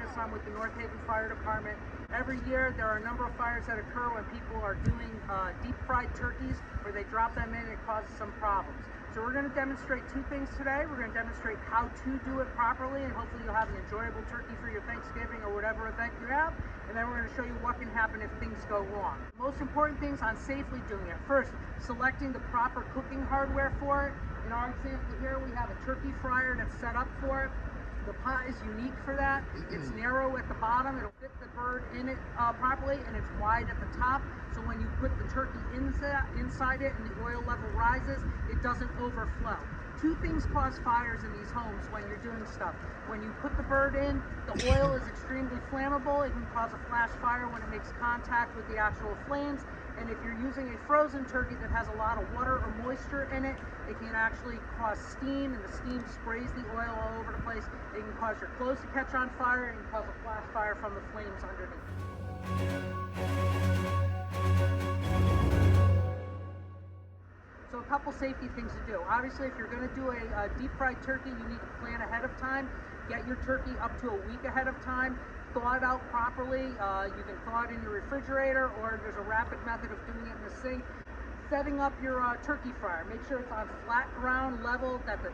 business. I'm with the North Haven Fire Department. Every year there are a number of fires that occur when people are doing deep fried turkeys where they drop them in and it causes some problems. So we're going to demonstrate two things today. We're going to demonstrate how to do it properly, and hopefully you'll have an enjoyable turkey for your Thanksgiving or whatever event you have. And then we're going to show you what can happen if things go wrong. The most important things on safely doing it. First, selecting the proper cooking hardware for it. In our example here, we have a turkey fryer that's set up for it. The pot is unique for that. It's narrow at the bottom. It'll fit the bird in it properly, and it's wide at the top. So when you put the turkey inside it and the oil level rises, it doesn't overflow. Two things cause fires in these homes when you're doing stuff. When you put the bird in, the oil is extremely flammable. It can cause a flash fire when it makes contact with the actual flames. And if you're using a frozen turkey that has a lot of water or moisture in it, it can actually cause steam, and the steam sprays the oil all over the place. It can cause your clothes to catch on fire, and it can cause a flash fire from the flames underneath. So a couple safety things to do. Obviously, if you're going to do a deep fried turkey, you need to plan ahead of time. Get your turkey up to a week ahead of time. Thaw it out properly. You can thaw it in your refrigerator, or there's a rapid method of doing it in the sink. Setting up your turkey fryer. Make sure it's on flat ground level, that the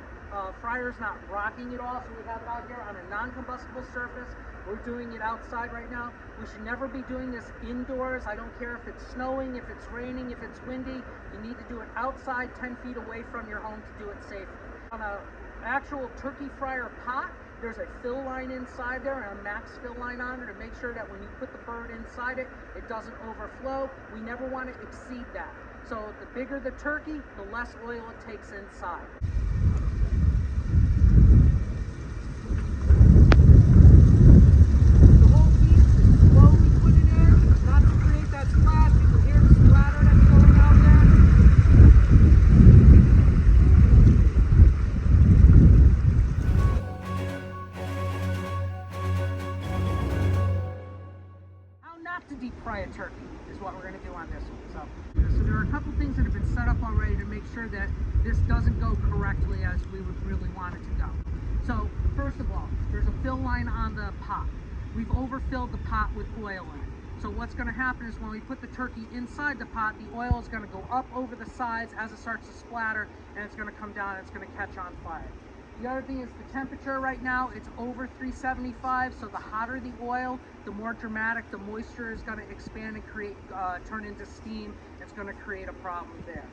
fryer's not rocking at all. So we have it out here on a non-combustible surface. We're doing it outside right now. We should never be doing this indoors. I don't care if it's snowing, if it's raining, if it's windy. You need to do it outside 10 feet away from your home to do it safely. On an actual turkey fryer pot, there's a fill line inside there and a max fill line on it to make sure that when you put the bird inside it, it doesn't overflow. We never want to exceed that. So the bigger the turkey, the less oil it takes inside. The whole piece is slowly put it in, not to create that splash. You can hear the splatter that's going out there. How not to deep fry a turkey is what we're going to do on this one. So there are a couple things that have been set up already to make sure that this doesn't go correctly as we would really want it to go. So first of all, there's a fill line on the pot. We've overfilled the pot with oil in it. So what's going to happen is when we put the turkey inside the pot, the oil is going to go up over the sides as it starts to splatter, and it's going to come down and it's going to catch on fire. The other thing is the temperature right now, it's over 375, so the hotter the oil, the more dramatic the moisture is going to expand and turn into steam. It's going to create a problem there.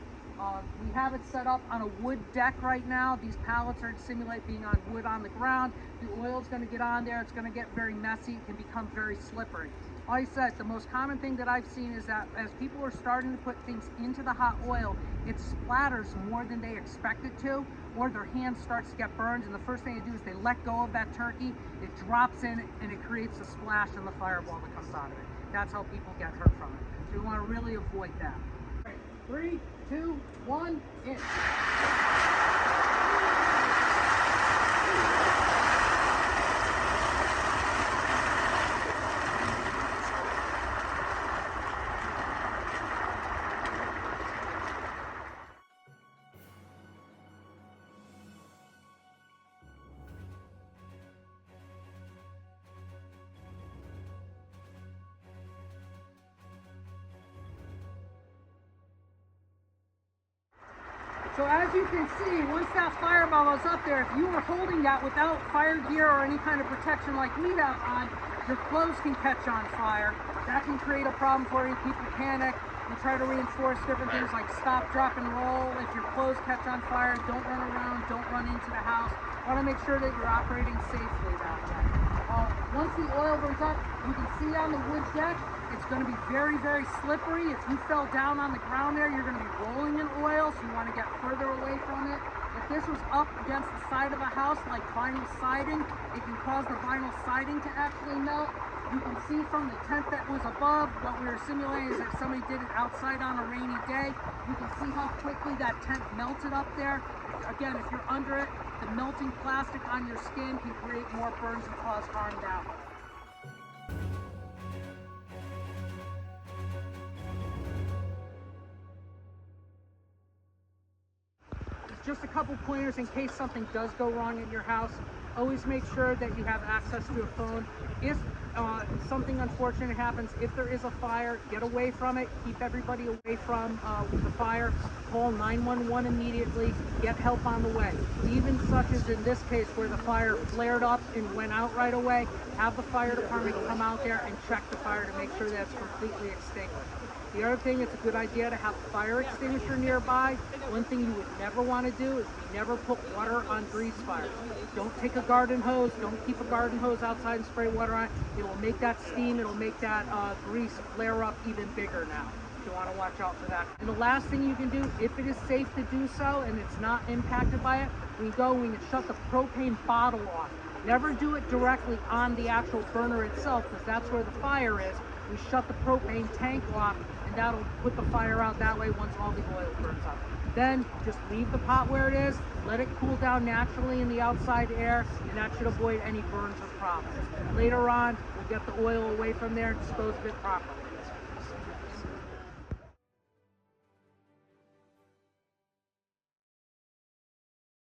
We have it set up on a wood deck right now. These pallets are to simulate being on wood on the ground. The oil is going to get on there. It's going to get very messy. It can become very slippery. Like I said, the most common thing that I've seen is that as people are starting to put things into the hot oil, it splatters more than they expect it to, or their hand starts to get burned, and the first thing they do is they let go of that turkey, it drops in, and it creates a splash in the fireball that comes out of it. That's how people get hurt from it. So we want to really avoid that. Right. 3, 2, 1, in. So as you can see, once that fireball is up there, if you were holding that without fire gear or any kind of protection like we have on, your clothes can catch on fire. That can create a problem for you. People panic. We try to reinforce different things like stop, drop, and roll. If your clothes catch on fire, don't run around, don't run into the house. Want to make sure that you're operating safely that way. Once the oil burns up, you can see on the wood deck, it's going to be very, very slippery. If you fell down on the ground there, you're going to be rolling in oil, so you want to get further away from it. If this was up against the side of a house, like vinyl siding, it can cause the vinyl siding to actually melt. You can see from the tent that was above, what we were simulating is if somebody did it outside on a rainy day, you can see how quickly that tent melted up there. Again, if you're under it, the melting plastic on your skin can create more burns and cause harm that way. Just a couple pointers in case something does go wrong in your house. always make sure that you have access to a phone. If something unfortunate happens, if there is a fire, get away from it. Keep everybody away from the fire. Call 911 immediately. Get help on the way. Even such as in this case where the fire flared up and went out right away, have the fire department come out there and check the fire to make sure that it's completely extinguished. The other thing, it's a good idea to have a fire extinguisher nearby. One thing you would never want to do is you never put water on grease fires. Don't take a garden hose. Don't keep a garden hose outside and spray water on it. It will make that steam. It'll make that grease flare up even bigger now. So you want to watch out for that. And the last thing you can do, if it is safe to do so and it's not impacted by it, we can shut the propane bottle off. Never do it directly on the actual burner itself, because that's where the fire is. We shut the propane tank off, and that'll put the fire out that way once all the oil burns up. Then just leave the pot where it is, let it cool down naturally in the outside air, and that should avoid any burns or problems. Later on, we'll get the oil away from there and dispose of it properly.